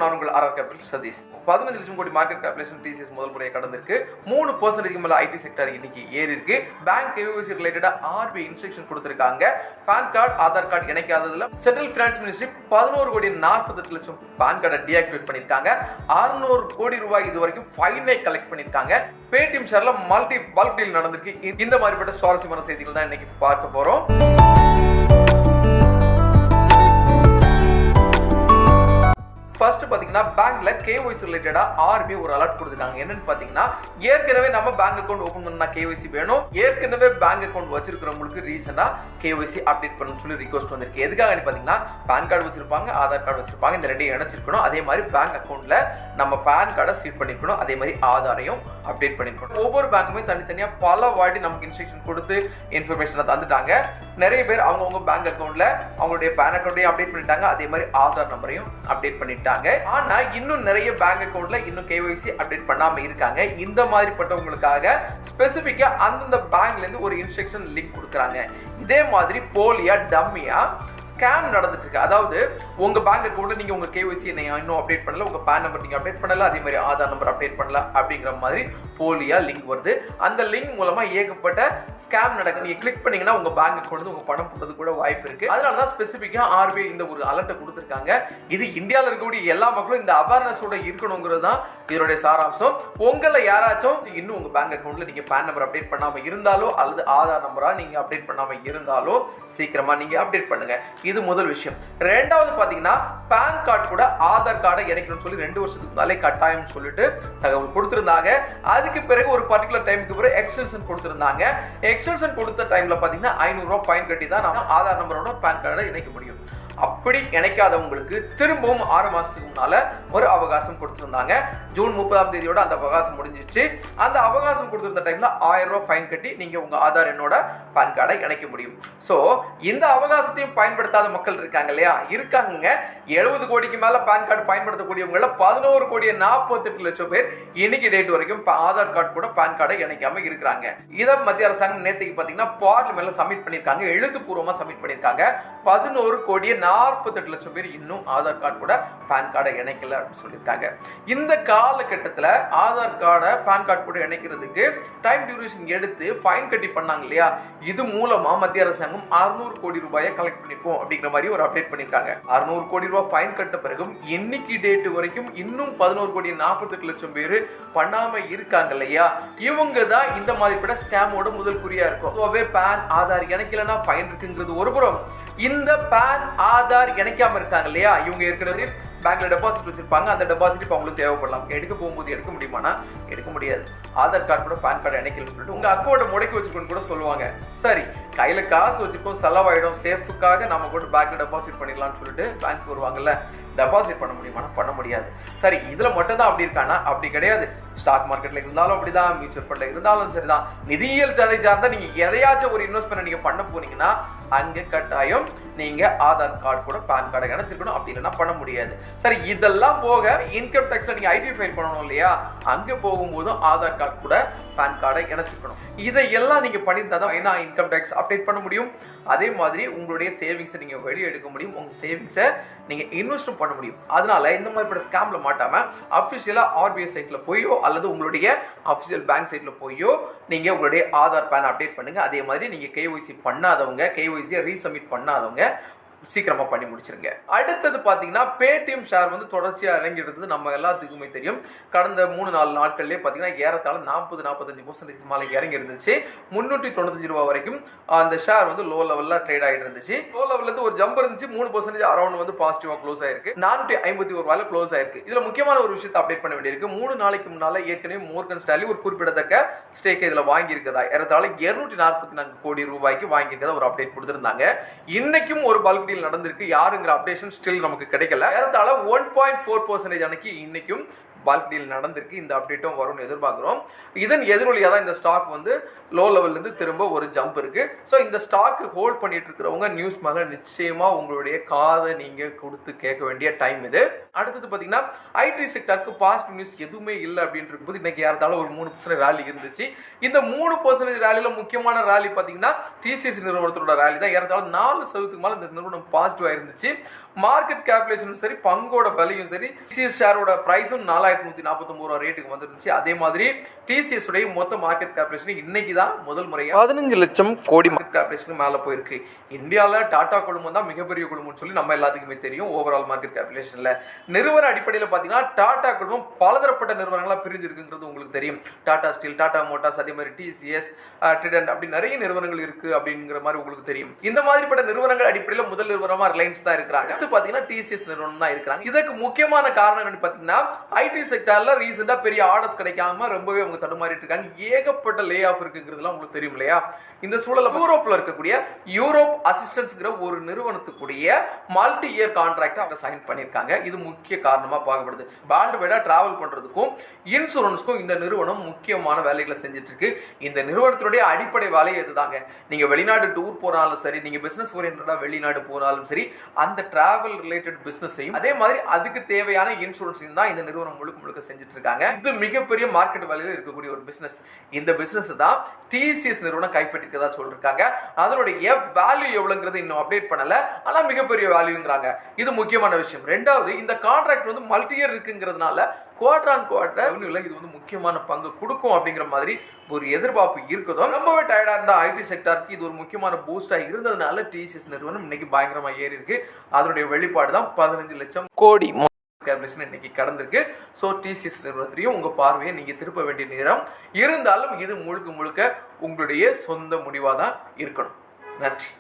நான் உங்கள் RR capital Satish. 15 லட்சம் கோடி மார்க்கெட் கேபிடேஷன் டிசிஎஸ் முதல் முறையை கடந்திருக்கு. 3% மேல ஐடி செக்டர் இன்னைக்கு ஏறி இருக்கு. பேங்க் கேஒய்சி ரிலேட்டடா ஆர்பிஐ இன்ஸ்ட்ரக்ஷன் கொடுத்திருக்காங்க. பான் கார்டு ஆதார் கார்டு இணைக்காததுல சென்ட்ரல் பினான்ஸ் மினிஸ்ட்ரி 11 கோடி 48 லட்சம் பான் கார்டை டீஆக்டிவேட் பண்ணிருக்காங்க. 600 கோடி ரூபாய் இதுவரைக்கும் ஃபைனை கலெக்ட் பண்ணிருக்காங்க. பேடிஎம் ஷேர்ல மல்டி பல்க் டீல் நடந்திருக்கு. இந்த மாதிரிப்பட்ட சுவாரஸ்யமான செய்திகள் தான் இன்னைக்கு பார்க்க போறோம். ஃபர்ஸ்ட் பாத்தீங்கன்னா பேங்க்ல கேஒய்சி ரிலேட்டடா ஆர்பிஐ ஒரு அலர்ட் கொடுத்துட்டாங்க. என்னன்னு பாத்தீங்கன்னா ஏற்கனவே நம்ம பேங்க் அக்கவுண்ட் ஓபன் பண்ணா கேஒய்சி வேணும். ஏற்கனவே பேங்க் அக்கவுண்ட் வச்சிருக்கிறவங்களுக்கு ரீசனா கேஒய்சி அப்டேட் பண்ணணும்னு சொல்லி ரிக்வெஸ்ட் வந்திருக்கு. எதுக்காக பாத்தீங்கன்னா பான் கார்டு வச்சிருப்பாங்க, ஆதார் கார்டு வச்சிருப்பாங்க, இந்த ரெண்டையும் இணைச்சிருக்கணும். அதே மாதிரி பேங்க் அக்கவுண்ட்ல நம்ம பான் கார்டை சீட் பண்ணிருக்கணும். அதே மாதிரி ஆதாரையும் அப்டேட் பண்ணிருக்கணும். ஒவ்வொரு பேங்குமே தனித்தனியா பல வாட்டி நமக்கு இன்ஸ்ட்ரக்ஷன் கொடுத்து இன்ஃபர்மேஷனை தந்துட்டாங்க. நிறைய பேர் அவங்கவுங்க பேங்க் அக்கவுண்ட்ல அவங்களுடைய பான் அக்கவுண்டையும் அப்டேட் பண்ணிட்டாங்க. அதே மாதிரி ஆதார் நம்பரையும் அப்டேட் பண்ணிட்டாங்க. ஆனா இன்னும் நிறைய பேங்க் அக்கவுண்ட்ல இன்னும் கேஒய்சி அப்டேட் பண்ணாம இருக்காங்க. இந்த மாதிரிப்பட்டவங்களுக்காக ஸ்பெசிபிக்கா அந்தந்த பேங்க்ல இருந்து ஒரு இன்ஸ்ட்ரக்ஷன் லிங்க் கொடுக்குறாங்க. இதே மாதிரி போலியா டம்மியா ஸ்கேம் நடந்துட்டு இருக்கு. அதாவது உங்க பேங்க் அக்கவுண்ட்ல நீங்க உங்க கேஒய்சி இன்னும் அப்டேட் பண்ணல, உங்க பான் நம்பர் நீங்க அப்டேட் பண்ணல, அதே மாதிரி ஆதார் நம்பர் அப்டேட் பண்ணல அப்படிங்கிற மாதிரி போலியா லிங்க் வருது. அந்த லிங்க் மூலமா ஏகப்பட்ட ஸ்கேம் நடக்குது. நீங்க கிளிக் பண்ணீங்கன்னா உங்க பேங்க் அக்கவுண்ட் உங்க பணம் போறது கூட வாய்ப்பு இருக்கு. அதனாலதான் ஸ்பெசிபிக்கா ஆர்பிஐ இந்த ஒரு அலர்ட்டை கொடுத்திருக்காங்க. இது இந்தியாவில் இருக்கக்கூடிய எல்லா மக்களும் இந்த அவேர்னஸோட இருக்கணுங்கிறது தான் இதனுடைய சாராம்சம். உங்களை யாராச்சும் இன்னும் உங்க பேங்க் அக்கவுண்ட்ல நீங்க பான் நம்பர் அப்டேட் பண்ணாம இருந்தாலோ அல்லது ஆதார் நம்பரா நீங்க அப்டேட் பண்ணாம இருந்தாலோ சீக்கிரமா நீங்க அப்டேட் பண்ணுங்க. இது முதல் விஷயம். ரெண்டாவது பாத்தீங்கன்னா பான் கார்டு கூட ஆதார் கார்டை இணைக்கணும்னு சொல்லி 2 வருஷத்துக்கு முன்னாலே கட்டாயம் சொல்லிட்டு தகவல் கொடுத்திருந்தாங்க. அதுக்கு பிறகு ஒரு பர்டிகுலர் டைமுக்கு பிறகு எக்ஸ்டென்ஷன் கொடுத்திருந்தாங்க. எக்ஸ்டென்ஷன் கொடுத்த டைம்ல பாத்தீங்கன்னா 500 ரூபாய் ஃபைன் கட்டி தான் நம்ம ஆதார் நம்பரோட பான் கார்டை இணைக்க முடியும். அப்படி இணைக்காதவங்களுக்கு திரும்பவும் 6 மாசத்துக்கு முன்னால ஒரு அவகாசம் கொடுத்திருந்தாங்க. ஜூன் 30ஆம் தேதியோட அந்த அவகாசம் முடிஞ்சிச்சு. அந்த அவகாசம் கொடுத்திருந்த டைம்ல 1000 ரூபாய் ஃபைன் கட்டி நீங்க உங்க ஆதார் எண்ணோட பான் கார்டை இணைக்க முடியும். சோ இந்த அவகாசத்தையும் பயன்படுத்தாத மக்கள் இருக்காங்க இல்லையா? இருக்காங்க. 70 கோடிக்கு மேல பான் கார்டு பயன்படுத்தக்கூடியவங்கள 11 கோடி 48 லட்சம் பேர் இன்னைக்கு டேட் வரைக்கும் ஆதார் கார்டு கூட பான் கார்டை இணைக்காம இருக்கிறாங்க. இத மத்திய அரசாங்கம் நேத்துக்கு பாத்தீங்கன்னா பார்லிமெண்ட்ல சப்மிட் பண்ணிருக்காங்க. எழுத்துப்பூர்வமா சப்மிட் பண்ணிருக்காங்க. 11 கோடி 48 லட்சம் பேர் இன்னும் ஆதார் கார்டு கூட பான் கார்டை இணைக்கல அப்படின்னு சொல்லியிருக்காங்க. இந்த காலகட்டத்தில் ஆதார் கார்டை பான் கார்டு கூட இணைக்கிறதுக்கு டைம் டியூரேஷன் எடுத்து ஃபைன் கட்டி பண்ணாங்க இல்லையா? இது மூலமா மத்திய அரசாங்கம் 600 கோடி ரூபாயை கலெக்ட் பண்ணிருக்கோம் அப்படிங்கிற மாதிரி ஒரு அப்டேட் பண்ணிருக்காங்க. 600 கோடி ரூபாய் ஃபைன் கட்ட பிறகும் இன்னைக்கு டேட் வரைக்கும் இன்னும் 11 கோடி 48 லட்சம் பேர் பண்ணாம இருக்காங்க இல்லையா? இவங்க தான் இந்த மாதிரிப்பட்ட ஸ்கேமோட முதல் குறியா இருக்கும். பான் ஆதார் இணைக்கலன்னா ஃபைன் இருக்குங்கிறது ஒரு புறம். இந்த பான் ஆதார் இணைக்காம இருக்காங்க இல்லையா? இவங்க ஏற்கனவே பேங்க்ல டெபாசிட் வச்சிருப்பாங்க. அந்த டெபாசிட் இப்ப அவங்களுக்கு தேவைப்படலாம். எடுக்க போகும்போது எடுக்க முடியுமானா எடுக்க முடியாது. ஆதார் கார்டு கூட பான் கார்டு இணைக்கலன்னு சொல்லிட்டு உங்க அக்கௌண்ட்டை முடக்கி வச்சுக்கணும்னு கூட சொல்லுவாங்க. சரி, கையில காசு வச்சிருக்கோம், செலவாயிடும், சேஃபுக்காக நம்ம கூட பேங்க்ல டெபாசிட் பண்ணிடலாம்னு சொல்லிட்டு பேங்க் வருவாங்கல்ல, டெபாசிட் பண்ண முடியுமானா பண்ண முடியாது. சரி, இதுல மட்டும் தான் அப்படி இருக்கானா? அப்படி கிடையாது. ஸ்டாக் மார்க்கெட்ல இருந்தாலும் அப்படிதான், மியூச்சுவல் ஃபண்ட்ல இருந்தாலும் சரிதான், நிதியியல் சதை சார்ந்த நீங்க எதையாச்சும் ஒரு இன்வெஸ்ட்மெண்ட் நீங்க பண்ண போனீங்கன்னா அங்க கட்டாயம் நீங்க ஆதார் கார்டு கூட பான் கார்டை இணைச்சிருக்கணும். அப்படி இல்லைன்னா பண்ண முடியாது. சரி, இதெல்லாம் போக இன்கம் டாக்ஸ்ல நீங்க ஐடி ஃபைல் பண்ணணும் இல்லையா? அங்க போகும்போதும் ஆதார் கார்டு கூட பான் கார்டை இணைச்சிருக்கணும். இதையெல்லாம் நீங்க பண்ணியிருந்தா தான் இன்கம் டாக்ஸ் அப்டேட் பண்ண முடியும். அதே மாதிரி உங்களுடைய சேவிங்ஸை நீங்க வெளியே எடுக்க முடியும். உங்க சேவிங்ஸை நீங்க இன்வெஸ்ட் பண்ண முடியும். அதனால இந்த மாதிரி ஸ்கேம்ல மாட்டாம அபிஷியலா ஆர்பிஐ சைட்ல போயோ அல்லது உங்களுடைய அபிஷியல் பேங்க் சைட்ல போயோ நீங்க உங்களுடைய ஆதார் பான் அப்டேட் பண்ணுங்க. அதே மாதிரி நீங்க கேஒய்சி பண்ணாதவங்க, கேஒய்சியை ரீசப்மிட் பண்ணாதவங்க சீக்கிரமா பண்ணி முடிச்சிருங்க. அடுத்தது பாத்தீங்கன்னா பேடிஎம் ஷேர் வந்து தொடர்ச்சியா இறங்கிடுறது நம்ம எல்லாத்துக்குமே தெரியும். கடந்த 3-4 நாட்கள்லயே பாத்தீங்கன்னா ஏறத்தாழ 40-45% மேல இறங்கி இருந்துச்சு. 395 ரூபாய் வரைக்கும் அந்த ஷேர் வந்து லோ லெவல்ல ட்ரேட் ஆகிட்டு இருந்துச்சு. லோ லெவல்ல இருந்து ஒரு ஜம்ப் இருந்துச்சு. 3% அரௌண்ட் வந்து பாசிட்டிவா க்ளோஸ் ஆயிருக்கு. 451 ரூபாயில க்ளோஸ் ஆயிருக்கு. இதுல முக்கியமான ஒரு விஷயத்தை அப்டேட் பண்ண வேண்டியிருக்கு. 3 நாளைக்கு முன்னால ஏற்கனவே மோர்கன் ஸ்டான்லி ஒரு குறிப்பிடத்தக்க ஸ்டேக் இதுல வாங்கி இருக்கதா, ஏறத்தாழ 244 கோடி ரூபாய்க்கு வாங்கி இருக்கதா ஒரு அப்டேட் கொடுத்திருந்தாங்க. இன்னைக்கும் ஒரு பல்க் நடந்திருக்கு. யாருங்கிற அப்டேஷன் ஸ்டில் நமக்கு கிடைக்கல. ஏறத்தாழ 1.4% அன்னைக்கு இன்னைக்கும் பல்க் டீல் நடந்திருக்கு. இந்த அப்டேட்டும் வரும்னு எதிர்பார்க்குறோம். இதன் எதிரொலியாக தான் இந்த ஸ்டாக் வந்து லோ லெவல்லேருந்து திரும்ப ஒரு ஜம்ப் இருக்கு. ஸோ இந்த ஸ்டாக் ஹோல்ட் பண்ணிட்டு இருக்கிறவங்க நியூஸ் மேலே நிச்சயமா உங்களுடைய காதை நீங்க கொடுத்து கேட்க வேண்டிய டைம் இது. அடுத்தது பார்த்தீங்கன்னா ஐடி செக்டருக்கு பாசிட்டிவ் நியூஸ் எதுவுமே இல்லை அப்படின்னு இருக்கும்போது இன்னைக்கு யாராலும் ஒரு 3% ரேலி இருந்துச்சு. இந்த 3% ரேலியில முக்கியமான ரேலி பார்த்தீங்கன்னா டிசிஎஸ் நிறுவனத்தோட ரேலி தான். ஏறத்தாலும் 4% மேலே இந்த நிறுவனம் பாசிட்டிவாக இருந்துச்சு. மார்க்கெட் கேபிடேஷனும் சரி, பங்கோட விலையும் சரி, டிசிஎஸ் ஷேரோட பிரைஸும் 4149 ரூபா ரேட்டுக்கு வந்துருந்துச்சு. அதே மாதிரி டிசிஎஸ் உடைய மொத்த மார்க்கெட் கேபிடேஷன் இன்னைக்கு தான் முதல் முறையாக 15 லட்சம் கோடி மார்க்கெட் கேபிடேஷன் மேலே போயிருக்கு. இந்தியாவில் டாடா குழுமம் தான் மிகப்பெரிய குழுமம்னு சொல்லி நம்ம எல்லாத்துக்குமே தெரியும். ஓவரால் மார்க்கெட் கேபிடேஷன்ல நிறுவன அடிப்படையில் பார்த்தீங்கன்னா டாடா குழுமம் பலதரப்பட்ட நிறுவனங்களா பிரிஞ்சு இருக்குங்கிறது உங்களுக்கு தெரியும். டாடா ஸ்டீல், டாடா மோட்டார்ஸ், அதே மாதிரி டிசிஎஸ், ட்ரிடன்ட் அப்படி நிறைய நிறுவனங்கள் இருக்கு அப்படிங்கிற மாதிரி உங்களுக்கு தெரியும். இந்த மாதிரிப்பட்ட நிறுவனங்கள் அடிப்படையில் முதல் நிறுவனமா ரிலையன்ஸ் தான் இருக்கிறாங்க. அடுத்து பார்த்தீங்கன்னா டிசிஎஸ் நிறுவனம் தான் இருக்கிறாங்க. இதற்கு முக்கியமான காரணம் என்னன்னு பார்த்தீங்கன்னா ஐடி செக்டர்ல ரீசெண்டா பெரிய ஆர்டர்ஸ் கிடைக்காம ரொம்பவே அவங்க தடுமாறிட்டு இருக்காங்க. ஏகப்பட்ட லே ஆஃப் இருக்குங்கிறதுலாம் உங்களுக்கு தெரியும் இல்லையா? இந்த சூழல யூரோப்ல இருக்கக்கூடிய யூரோப் அசிஸ்டன்ஸ்ங்கிற ஒரு நிறுவனத்துக்குரிய மல்டி இயர் கான்ட்ராக்ட் அவங்க சைன் பண்ணியிருக்காங்க. இது முக்கிய காரணமா பார்க்கப்படுது. வேர்ல்டு வைடா டிராவல் பண்றதுக்கும் இன்சூரன்ஸ்க்கும் இந்த நிறுவனம் முக்கியமான வேலைகளை செஞ்சுட்டு இருக்கு. இந்த நிறுவனத்தினுடைய அடிப்படை வேலை இதுதாங்க. நீங்க வெளிநாடு டூர் போனாலும் சரி, நீங்க பிசினஸ் ஓரியன்டா வெளிநாடு போனாலும் சரி, அந்த டிராவல் ரிலேட்டட் பிசினஸையும் அதே மாதிரி அதுக்கு தேவையான இன்சூரன்ஸையும் தான் இந்த நிறுவனம் முழுக்க செஞ்சுட்டு இருக்காங்க. இது மிகப்பெரிய மார்க்கெட் வேலையில் இருக்கக்கூடிய ஒரு பிசினஸ். இந்த பிசினஸ் தான் டிசிஎஸ் நிறுவனம் கைப்பற்றிருக்கதா சொல்லிருக்காங்க. அதனுடைய வேல்யூ எவ்வளவுங்கிறது இன்னும் அப்டேட் பண்ணல. ஆனா மிகப்பெரிய வேல்யூங்கிறாங்க. இது முக்கியமான விஷயம். ரெண்டாவது, இந்த கான்ட்ராக்ட் வந்து மல்டி இயர் இருக்குங்கிறதுனால குவார்டர் ஆன் குவார்டர் ரெவென்யூல இது வந்து முக்கியமான பங்கு கொடுக்கும் அப்படிங்கிற மாதிரி ஒரு எதிர்பார்ப்பு இருக்குதோ. ரொம்பவே டயர்டா இருந்த ஐடி செக்டருக்கு இது ஒரு முக்கியமான பூஸ்டா இருந்ததுனால டிசிஎஸ் நிறுவனம் இன்னைக்கு பயங்கரமா ஏறி இருக்கு. அதனுடைய வெளிப்பாடு தான் 15 லட்சம் கோடி இன்னைக்கு கடந்திருக்கு. சோ டிசிஎஸ் நிறுவனத்திலையும் உங்க பார்வையை நீங்க திருப்ப வேண்டிய நேரம் இருந்தாலும் இது முழுக்க உங்களுடைய சொந்த முடிவா தான் இருக்கணும். நன்றி.